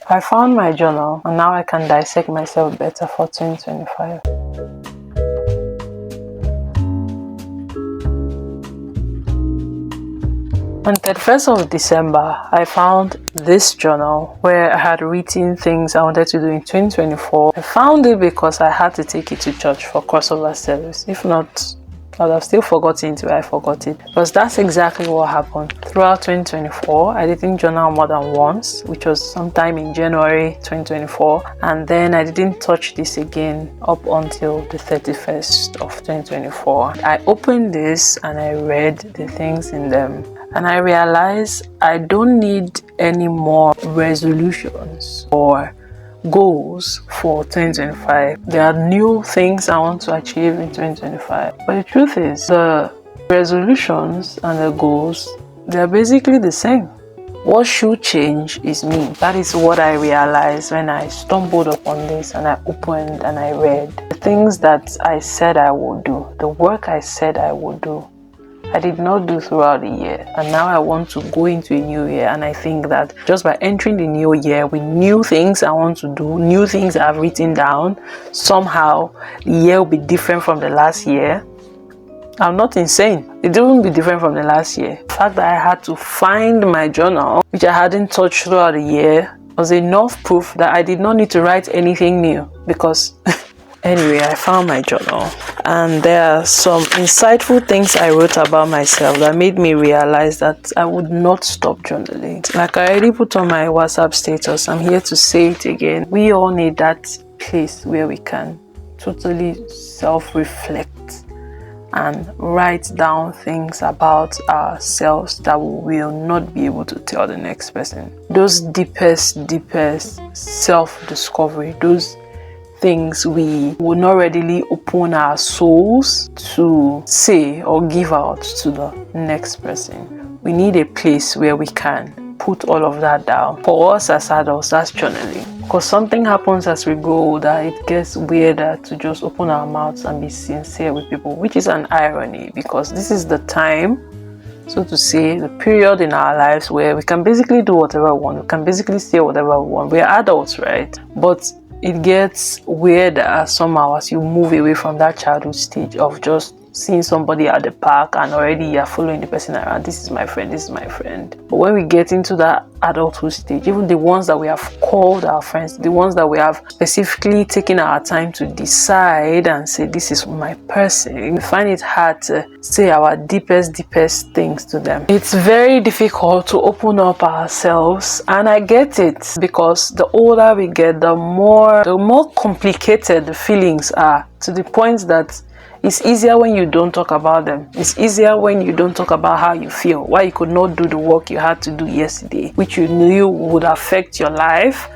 I found my journal and now I can dissect myself better for 2025. On 31st of December, I found this journal where I had written things I wanted to do in 2024. I found it because I had to take it to church for crossover service. If not, I would have still forgotten it where I forgot it. Because that's exactly what happened. Throughout 2024, I didn't journal more than once, which was sometime in January 2024. And then I didn't touch this again up until the 31st of 2024. I opened this and I read the things in them. And I realized I don't need any more resolutions or goals for 2025. There are new things I want to achieve in 2025. But the truth is, the resolutions and the goals, they're basically the same. What should change is me. That is what I realized when I stumbled upon this and I opened and I read. The things that I said I would do, the work I said I would do, I did not do throughout the year, and now I want to go into a new year, and I think that just by entering the new year with new things I want to do, new things I've written down, somehow the year will be different from the last year. I'm not insane. It won't be different from the last year. The fact that I had to find my journal, which I hadn't touched throughout the year, was enough proof that I did not need to write anything new, because anyway, I found my journal and there are some insightful things I wrote about myself that made me realize that I would not stop journaling. Like I already put on my WhatsApp status, I'm here to say it again. We all need that place where we can totally self-reflect and write down things about ourselves that we will not be able to tell the next person. Those deepest self-discovery, those things we will not readily open our souls to say or give out to the next person. We need a place where we can put all of that down. For us as adults, that's journaling. Because something happens as we grow older, it gets weirder to just open our mouths and be sincere with people, which is an irony, because this is the time, so to say, the period in our lives where we can basically do whatever we want. We can basically say whatever we want. We're adults, right? But it gets weirder somehow as you move away from that childhood stage of just seeing somebody at the park and already you're following the person around. This is my friend, this is my friend. But when we get into that adulthood stage, even the ones that we have called our friends, the ones that we have specifically taken our time to decide and say, this is my person, we find it hard to say our deepest things to them. It's very difficult to open up ourselves, and I get it, because the older we get, the more complicated the feelings are, to the point that it's easier when you don't talk about them. It's easier when you don't talk about how you feel, why you could not do the work you had to do yesterday, which you knew would affect your life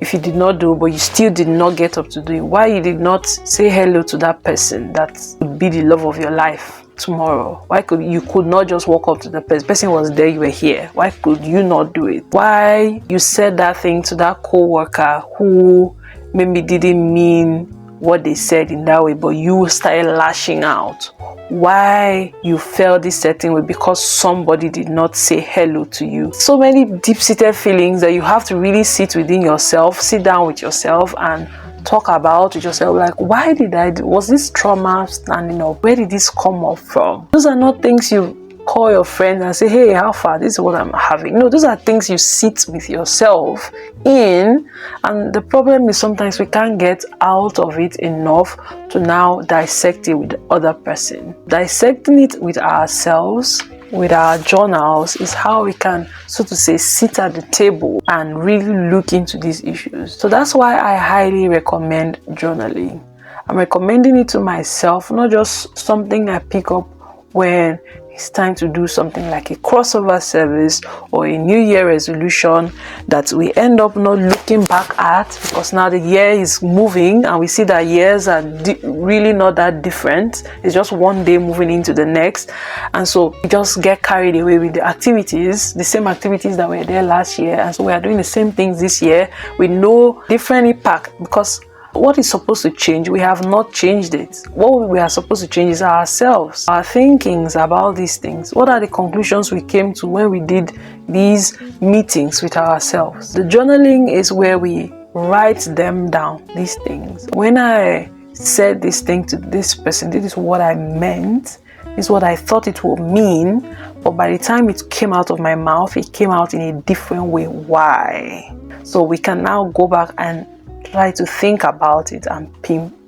if you did not do, but you still did not get up to do it. Why you did not say hello to that person that would be the love of your life tomorrow. Why could you not just walk up to the person? The person was there, you were here. Why could you not do it? Why you said that thing to that co-worker who maybe didn't mean what they said in that way, but you started lashing out? Why you felt this certain way? Because somebody did not say hello to you. So many deep-seated feelings that you have to really sit within yourself, sit down with yourself and talk about with yourself, like, why did I do? Was this trauma standing up? Where did this come up from? Those are not things you call your friends and say, hey, how far? This is what I'm having. No, those are things you sit with yourself in, and the problem is sometimes we can't get out of it enough to now dissect it with the other person. Dissecting it with ourselves, with our journals, is how we can, so to say, sit at the table and really look into these issues. So that's why I highly recommend journaling. I'm recommending it to myself, not just something I pick up when it's time to do something like a crossover service or a New Year resolution that we end up not looking back at, because now the year is moving and we see that years are really not that different. It's just one day moving into the next, and so we just get carried away with the activities, the same activities that were there last year, and so we are doing the same things this year with no different impact, because what is supposed to change, we have not changed it. What we are supposed to change is ourselves, our thinkings about these things. What are the conclusions we came to when we did these meetings with ourselves? The journaling is where we write them down, these things. When I said this thing to this person, this is what I meant, this is what I thought it would mean, but by the time it came out of my mouth, it came out in a different way. Why? So we can now go back and try to think about it and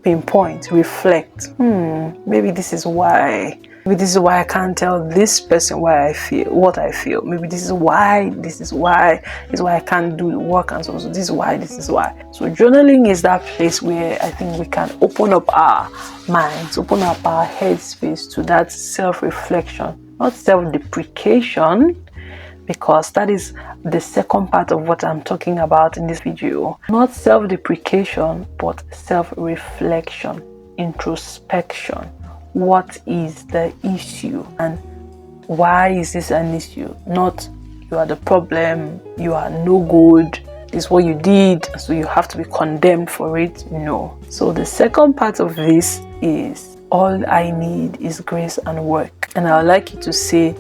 pinpoint, reflect. Maybe this is why. Maybe this is why I can't tell this person why I feel what I feel. Maybe this is why I can't do the work, and so this is why. So journaling is that place where I think we can open up our minds, open up our headspace to that self-reflection, not self-deprecation, because that is the second part of what I'm talking about in this video. Not self-deprecation, but self-reflection, introspection. What is the issue and why is this an issue? Not you are the problem, you are no good, this is what you did, so you have to be condemned for it. No. So the second part of this is all I need is grace and work. And I would like you to say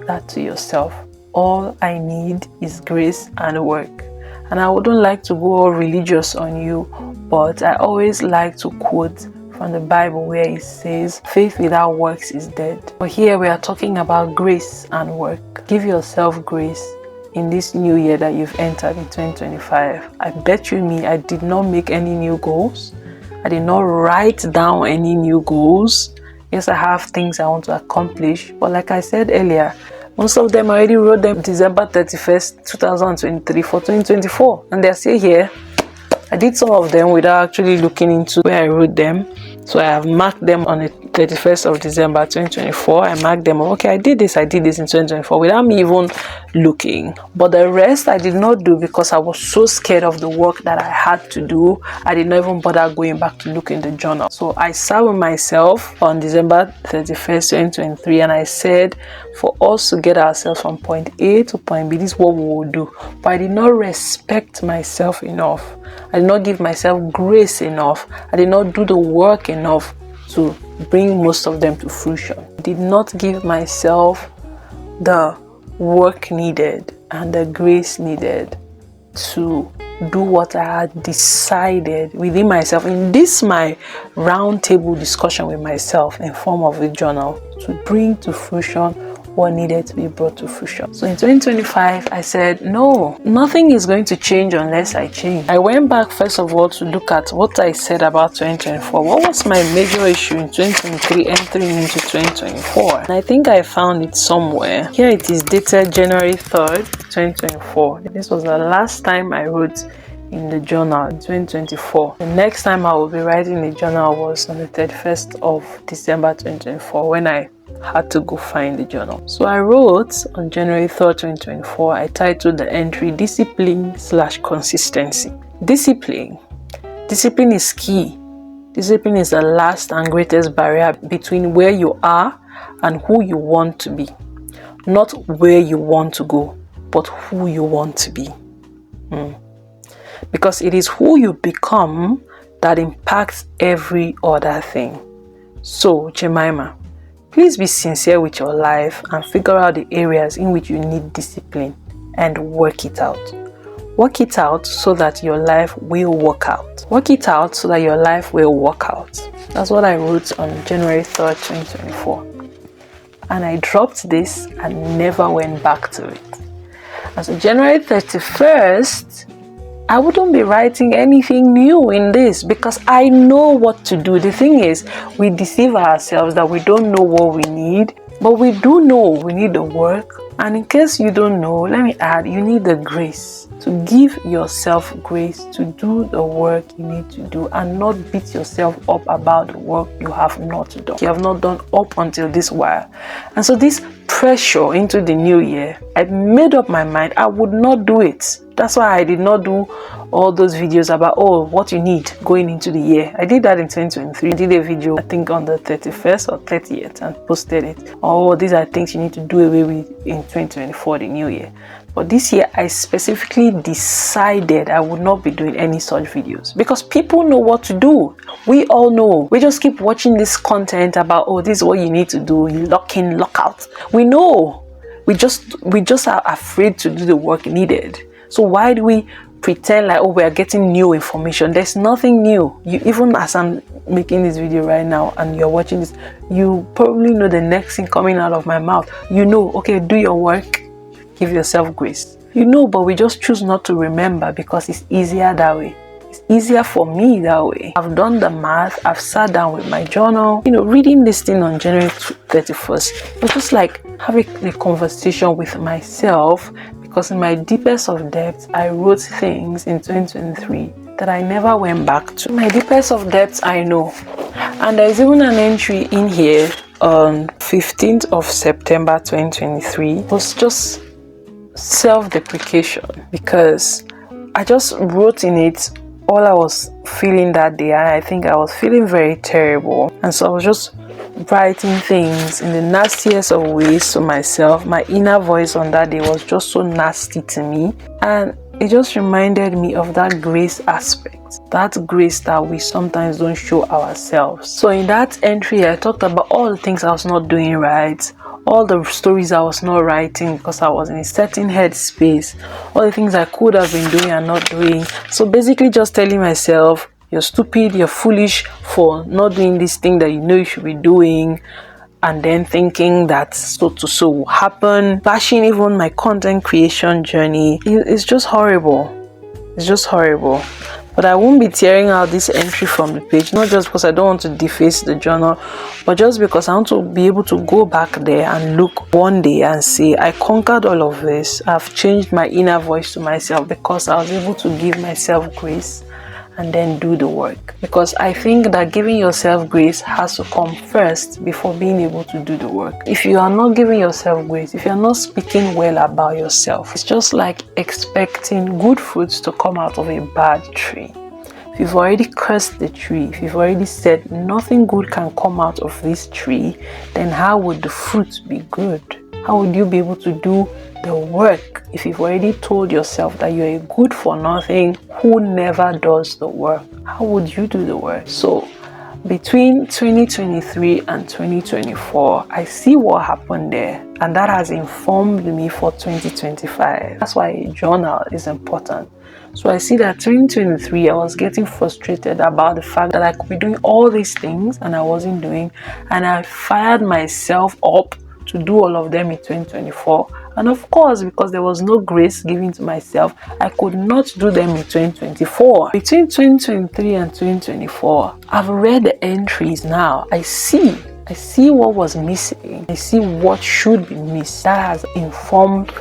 that to yourself. All I need is grace and work. And I wouldn't like to go all religious on you, but I always like to quote from the Bible where it says, faith without works is dead. But here we are talking about grace and work. Give yourself grace in this new year that you've entered in 2025. I bet you me, I did not make any new goals. I did not write down any new goals. Yes, I have things I want to accomplish. But like I said earlier, most of them I already wrote them December 31st, 2023 for 2024. And they're still here. I did some of them without actually looking into where I wrote them. So I have marked them on the 31st of December 2024. I marked them, okay, I did this in 2024 without me even looking. But the rest I did not do because I was so scared of the work that I had to do. I did not even bother going back to look in the journal. So I sat with myself on December 31st, 2023, and I said, for us to get ourselves from point A to point B, this is what we will do. But I did not respect myself enough. I did not give myself grace enough. I did not do the work enough to bring most of them to fruition. I did not give myself the work needed and the grace needed to do what I had decided within myself in this my round table discussion with myself in form of a journal to bring to fruition what needed to be brought to fruition. So in 2025, I said, no, nothing is going to change unless I change. I went back first of all to look at what I said about 2024. What was my major issue in 2023 entering into 2024? And I think I found it somewhere. Here it is, dated January 3rd, 2024. This was the last time I wrote in the journal in 2024. The next time I will be writing the journal was on the 31st of December 2024 when I had to go find the journal. So I wrote on January 3rd, 2024, I titled the entry Discipline/Consistency. Discipline is key. Discipline is the last and greatest barrier between where you are and who you want to be. Not where you want to go, but who you want to be. Because it is who you become that impacts every other thing. So, Jemima, please be sincere with your life and figure out the areas in which you need discipline and work it out. Work it out so that your life will work out. Work it out so that your life will work out. That's what I wrote on January 3rd, 2024. And I dropped this and never went back to it. And so January 31st, I wouldn't be writing anything new in this because I know what to do. The thing is, we deceive ourselves that we don't know what we need, but we do know we need the work. And in case you don't know, let me add, you need the grace to give yourself grace to do the work you need to do and not beat yourself up about the work you have not done. You have not done up until this while. And so this pressure into the new year, I made up my mind I would not do it. That's why I did not do all those videos about what you need going into the year. I did that in 2023. I did a video, I think on the 31st or 30th, and posted it. These are things you need to do away with in 2024, the new year. But this year, I specifically decided I would not be doing any such videos because people know what to do. We all know. We just keep watching this content about, oh, this is what you need to do. You lock in, lock out. We know. We just are afraid to do the work needed. So why do we pretend like, oh, we are getting new information? There's nothing new. You, even as I'm making this video right now and you're watching this, you probably know the next thing coming out of my mouth. You know, okay, do your work. Give yourself grace. You know, but we just choose not to remember because it's easier that way. It's easier for me that way. I've done the math. I've sat down with my journal. You know, reading this thing on January 31st, it was just like having a conversation with myself, because in my deepest of depths, I wrote things in 2023 that I never went back to. My deepest of depths, I know. And there's even an entry in here on 15th of September 2023. It was just self-deprecation, because I just wrote in it all I was feeling that day, and I think I was feeling very terrible. And so I was just writing things in the nastiest of ways to myself. My inner voice on that day was just so nasty to me, and it just reminded me of that grace aspect, that grace that we sometimes don't show ourselves. So in that entry, I talked about all the things I was not doing right, all the stories I was not writing because I was in a certain headspace, all the things I could have been doing and not doing. So basically just telling myself, you're stupid, you're foolish for not doing this thing that you know you should be doing, and then thinking that so will happen, bashing even my content creation journey. It's just horrible. It's just horrible. But I won't be tearing out this entry from the page, not just because I don't want to deface the journal, but just because I want to be able to go back there and look one day and say, I conquered all of this. I've changed my inner voice to myself because I was able to give myself grace and then do the work. Because I think that giving yourself grace has to come first before being able to do the work. If you are not giving yourself grace, if you're not speaking well about yourself, it's just like expecting good fruits to come out of a bad tree. If you've already cursed the tree, if you've already said nothing good can come out of this tree, then how would the fruit be good? How would you be able to do the work if you've already told yourself that you're a good for nothing who never does the work? How would you do the work? So between 2023 and 2024, I see what happened there, and that has informed me for 2025. That's why a journal is important. So I see that 2023, I was getting frustrated about the fact that I could be doing all these things and I wasn't doing, and I fired myself up to do all of them in 2024. And of course, because there was no grace given to myself, I could not do them in 2024. Between 2023 and 2024, I've read the entries now. I see what was missing. I see what should be missed. That has informed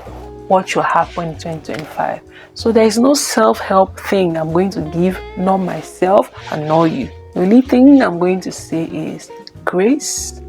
what should happen in 2025. So there is no self-help thing I'm going to give, not myself and not you. The only thing I'm going to say is grace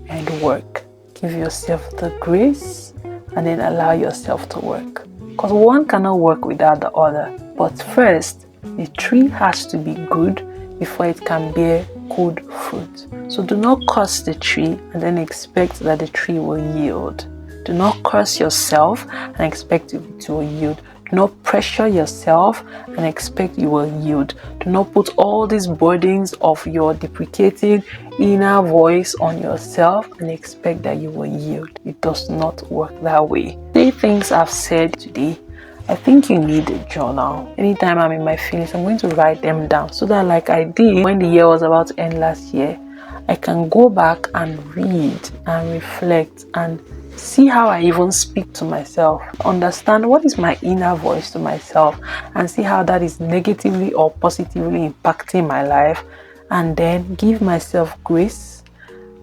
and work. Give yourself the grace and then allow yourself to work. Because one cannot work without the other. But first, the tree has to be good before it can bear good fruit. So do not curse the tree and then expect that the tree will yield. Do not curse yourself and expect it to yield. Do not pressure yourself and expect you will yield. Do not put all these burdens of your deprecating inner voice on yourself and expect that you will yield. It does not work that way. 3 things I've said today. I think you need a journal. Anytime I'm in my feelings, I'm going to write them down so that, like I did when the year was about to end last year, I can go back and read and reflect and see how I even speak to myself, understand what is my inner voice to myself, and see how that is negatively or positively impacting my life, and then give myself grace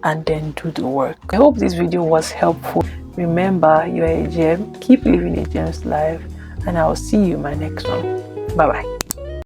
and then do the work. I hope this video was helpful. Remember, you're a gem. Keep living a gem's life, and I will see you in my next one. Bye bye.